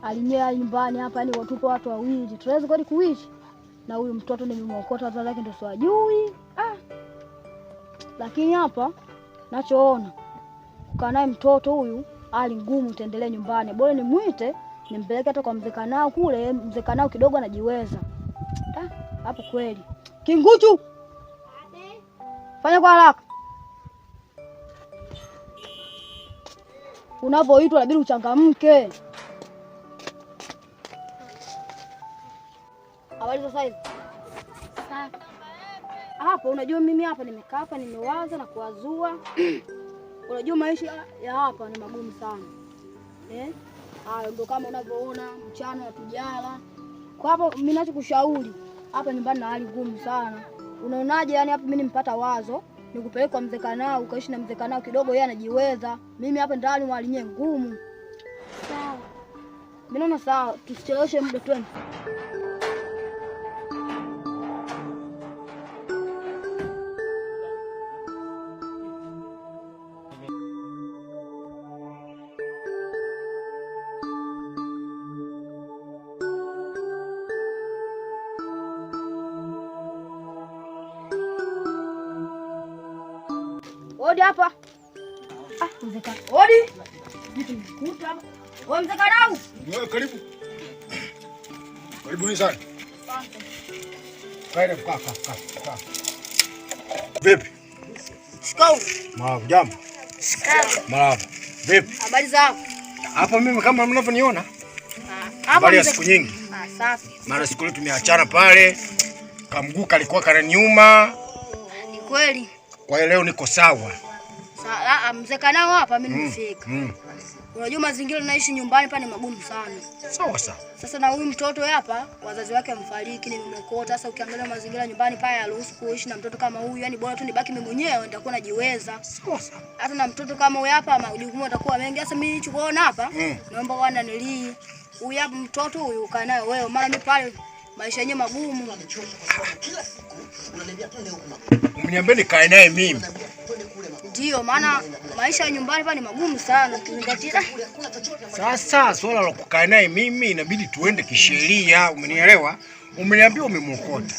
alinyea nyumbani hapa, yani watupo watu wawili. Tunaweza kweli kuishi? Na huyu mtoto nimemwokota, wazazi wake ndio siwajui. Lakini hapa nachoona kukaa naye mtoto huyu hali ngumu, utaendelea nyumbani. Bora nimuite nimpeleke hata kwa mzee Kanao kule, mzee Kanao kidogo anajiweza. Hapo kweli. Kinguchu. Fanya kwa haraka. Unapoitwa inabidi uchangamke. Habari za sasa? Hapo unajua mimi hapa nimekaa hapa nimewaza na kuwazua. Unajua maisha ya hapa ni magumu sana. Ndio kama unavyoona mchana hatujala. Kwa hapo mimi ninachokushauri hapa nyumbani na hali ngumu sana. Unaonaje yani hapa mimi nimpata wazo nikupeleke kwa mzee Kanao ukaishi na mzee Kanao kidogo, yeye anajiweza. Mimi hapa ndani hali yenyewe ngumu. Sawa. Mimi naona sawa, tusicheleweshe muda twende. Odi hapa. Mzee Kanao. Odi. Nikukuta hapa. Wewe mzee Kanao. Wewe karibu. Karibuni sana. Asante. Kaida kaa. Vipi? Shikao. Jambo. Shikao. Marahaba. Vipi? Habari zako? Hapa mimi kama mnavyoniona. Habari ya siku nyingi. Safi. Mara siku ile tumeachana pale. Kamguu kalikuwa kananiuma. Ni kweli. Kwa hiyo leo niko sawa. Mzee Kanao hapa mimi nimefika. Unajua mazingira naishi nyumbani pa ni magumu sana. Sawa. Sasa na huyu mtoto hapa wazazi wake wamefariki, nimemkota. Sasa ukiangalia mazingira nyumbani pa haruhusu kuishi na mtoto kama huyu. Yani bora tu nibaki mimi mwenyewe nitakuwa najiweza. Sawa. Hata na mtoto kama huyu hapa majukumu yatakuwa mengi. Sasa mimi nilichoona hapa naomba wana nili huyu hapa mtoto huyu ukae naye wewe, maana mimi pale maisha yenyewe magumu. Umeniambia nikae naye mimi. Ndio maana maisha ya nyumbani pa ni magumu sana tuzingatia. Sasa swala la kukaa naye mimi inabidi tuende kisheria, umenielewa? Umeniambia umemwokota.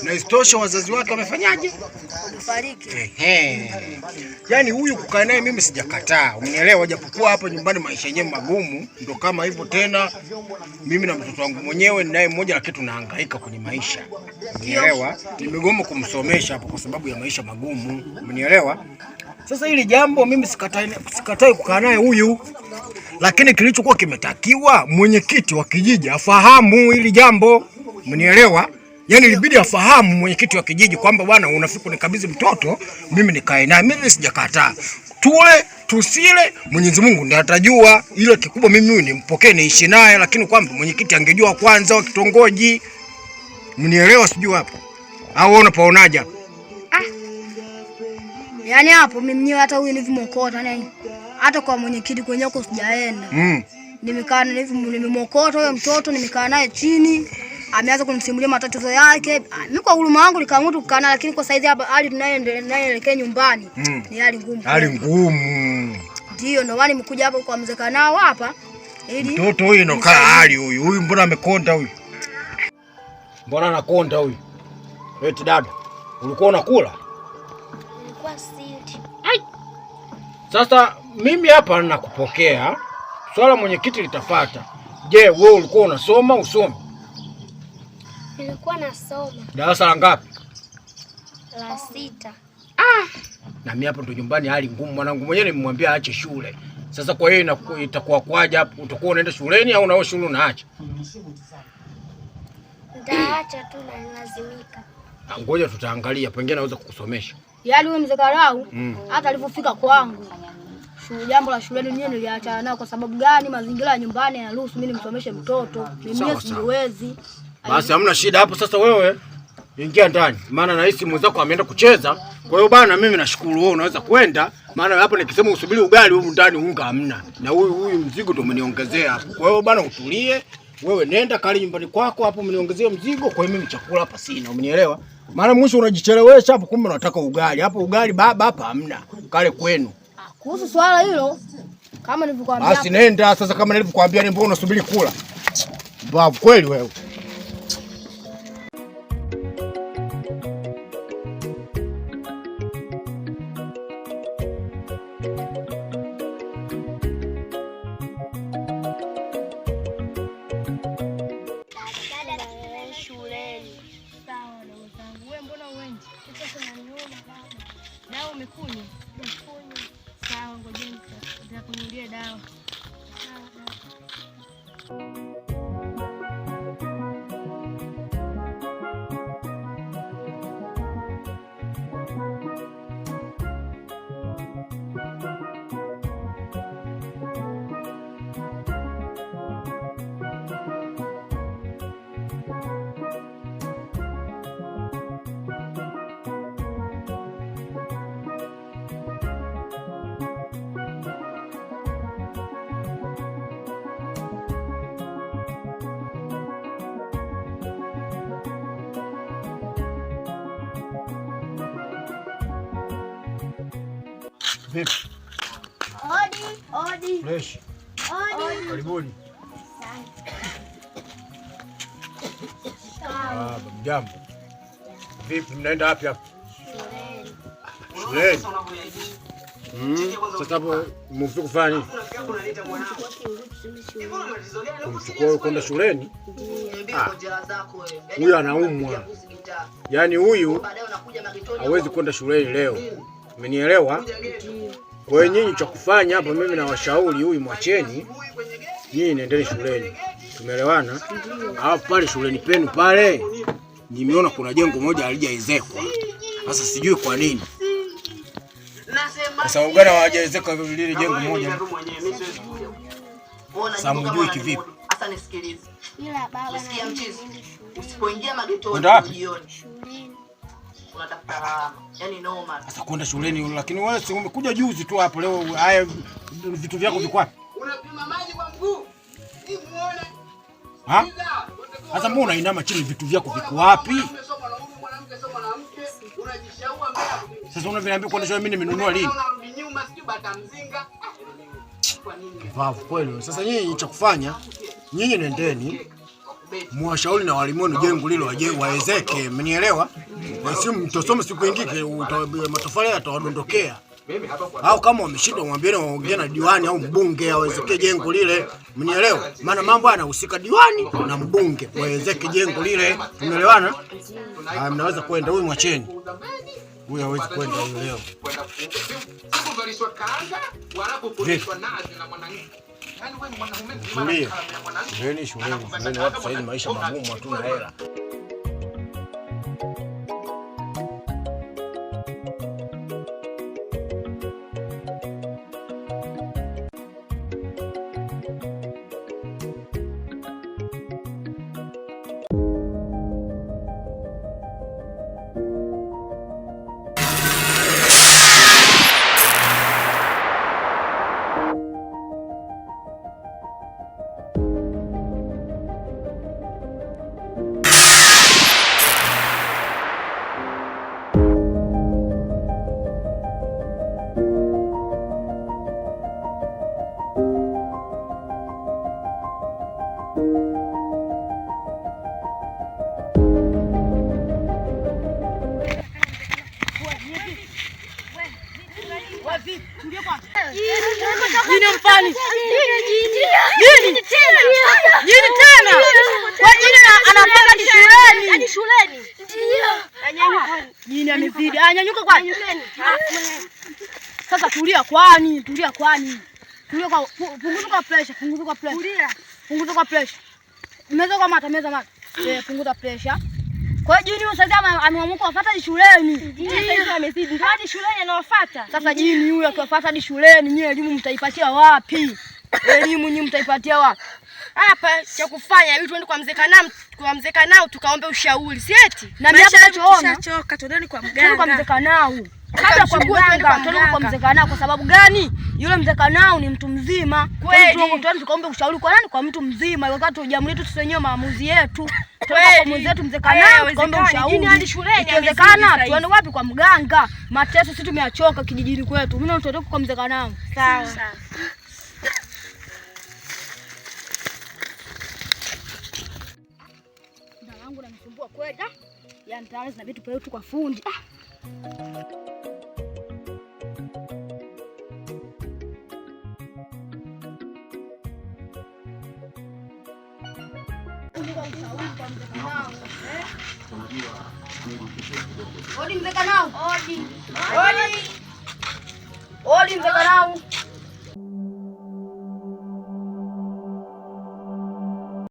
Na isitoshe wazazi wake wamefanyaje? Wamefariki. Yaani huyu kukaa naye mimi sijakataa, umenielewa? Japokuwa hapa nyumbani maisha yenyewe magumu, ndio kama hivyo tena. Mimi na mtoto wangu mwenyewe ninaye mmoja, lakini tunahangaika kwenye maisha. Umenielewa? Nimegoma kumsomesha hapo kwa sababu ya maisha magumu, umenielewa? Sasa hili jambo mimi sikatai kukaa naye huyu. Lakini kilichokuwa kimetakiwa mwenyekiti wa kijiji afahamu hili jambo. Umenielewa? Yaani ilibidi afahamu mwenyekiti wa kijiji kwamba bwana unafika nikabidhi mtoto, mimi nikae naye. Mimi sijakataa. Tule, tusile, Mwenyezi Mungu ndiye atajua. Ile kikubwa mimi huyu nimpokee niishi naye, lakini kwamba mwenyekiti angejua kwanza wa kitongoji. Mnielewa sijui hapo? Au wewe unapaonaje hapo? Yaani hapo mimi mwenyewe hata huyu nilivimokota yani hata kwa mwenyekiti kwenye huko sijaenda. Nimekaa nimemokota huyo mtoto, nimekaa naye chini. Ameanza kunisimulia matatizo yake. Mimi kwa huruma yangu nikaamua kukaa naye, lakini kwa saizi hapa hali tunayoelekea nyumbani ni hali ngumu. Hali ngumu. Ndio ndio maana nimekuja hapa kwa mzee Kanao hapa ili mtoto huyu inokaa hali huyu. Huyu mbona amekonda huyu? Mbona anakonda huyu? Eti dada, ulikuwa unakula? Nilikuwa sili. Sasa mimi hapa ninakupokea. Swala mwenyekiti litafuata. Je, wewe ulikuwa unasoma usome? Nilikuwa nasoma. Darasa la ngapi? La 6. Na mimi hapo ndo nyumbani hali ngumu. Mwanangu mwenyewe nimemwambia aache shule. Sasa kwa hiyo itakuwa kwaje hapo? Utakuwa unaenda shuleni au na wewe shule unaacha? Nitaacha tu na nilazimika. Ngoja tutaangalia, pengine naweza kukusomesha. Yaani huyu mzee Kanao hata alipofika kwangu jambo la shuleni mwenyewe niliacha nao. Kwa sababu gani? Mazingira ya nyumbani yanaruhusu mimi nimsomeshe mtoto. Mimi siwezi. Basi hamna shida hapo. Sasa wewe ingia ndani, maana nahisi mwenzako ameenda kucheza. Kwa hiyo bana, mimi nashukuru wewe unaweza kwenda, maana hapo nikisema usubiri ugali huko ndani unga hamna. Na huyu mzigo ndio umeniongezea hapo. Kwa hiyo bana utulie, wewe nenda kali nyumbani kwako hapo, umeniongezea mzigo. Kwa hiyo mimi chakula hapa sina, umenielewa? Maana mwisho unajichelewesha hapo, kumbe unataka ugali. Hapo ugali baba hapa hamna. Kale kwenu. Kuhusu swala hilo Kama nilivyokuambia. Basi nenda sasa, kama nilivyokuambia, ni mbona unasubiri kula? Babu kweli wewe. Dawa umekunywa? Sawa, ngojeni nitakununulia dawa. Vipi? Odi. Fresh. Karibuni. Jambo. Vipi, mnaenda wapi hapa? Shuleni. Sasa hapo mmefika kufanya nini? Kumchukua kwenda shuleni? Huyu anaumwa. Yaani huyu hawezi kwenda shuleni leo. Umenielewa? Kwa hiyo nyinyi cha kufanya hapa, mimi na washauri huyu mwacheni. Nyinyi nendeni shuleni. Tumeelewana? Alafu pale shuleni penu pale nimeona kuna jengo moja halijaezekwa. Sasa sijui kwa nini. Kwa sababu gani hawajaezeka lile jengo moja? Sasa mjui kivipi? Sasa nisikilize. Ila baba, nasikia mchizi. Usipoingia magetoni jioni. Unatafuta lawama. Yaani noma. Sasa kwenda shuleni, lakini wewe si umekuja juzi tu hapo, leo haya vitu vyako viko wapi? Unapima maji kwa mguu. Ni muone. Ha? Sasa mbona unainama chini, vitu vyako viko wapi? Sasa unavyoambia kwenda shule, mimi nimenunua lini? Vavu kweli. Sasa nyinyi cha kufanya, nyinyi nendeni mwashauri na walimu wenu jengo lile waezeke, mmenielewa? Basi mtosome siku nyingine matofali yatawadondokea. Au kama wameshindwa mwambieni waongee na diwani au mbunge awezeke jengo lile. Mmenielewa? Maana mambo yanahusika diwani na mbunge waezeke jengo lile. Tumeelewana? Mnaweza kwenda, huyu mwacheni. Huyu hawezi kwenda leo. Kuvalishwa kanga, wanapokulishwa nazi na mwanamke. Yaani wewe ni mwanamume Shuleni. Shuleni watu sasa maisha magumu, hatuna hela. Jini tena. Kwa jini anapaka shuleni. Hadi shuleni. Ndio. Jini amezidi. Nyanyuka kwani. Sasa tulia kwani. Tulia kwa punguza kwa pressure, Punguza kwa pressure. Meza kwa mata. Punguza pressure. Kwa hiyo jini usaidia ameamua kufuata shuleni. Jini amezidi. Hadi shuleni anawafuata. Sasa jini huyu akiwafuata hadi shuleni, nyinyi elimu mtaipatia wapi? Elimu nyinyi mtaipatia wapi? Hapa cha kufanya hivi tuende kwa mzee Kanao tukaombe ushauri. Si eti? Na mimi hapa nachoona choka, twendeni kwa mganga. Tuende kwa mzee Kanao. Kabla kwa mganga, tuende kwa mzee Kanao kwa sababu gani? Yule mzee Kanao ni mtu mzima. Twende tukaombe ushauri kwa nani? Kwa mtu mzima. Wakati tujamulie tu wenyewe maamuzi yetu. Twende kwa mwenzetu mzee Kanao tukaombe ushauri. Hadi shuleni ikiwezekana tuende wapi? Kwa mganga. Mateso sisi tumeachoka kijijini kwetu. Mimi naona tuende kwa mzee Kanao. Sawa. kweli. Yaani tayari zina vitu pale tu kwa fundi. Odi mzee Kanau. Odi mzee Kanau.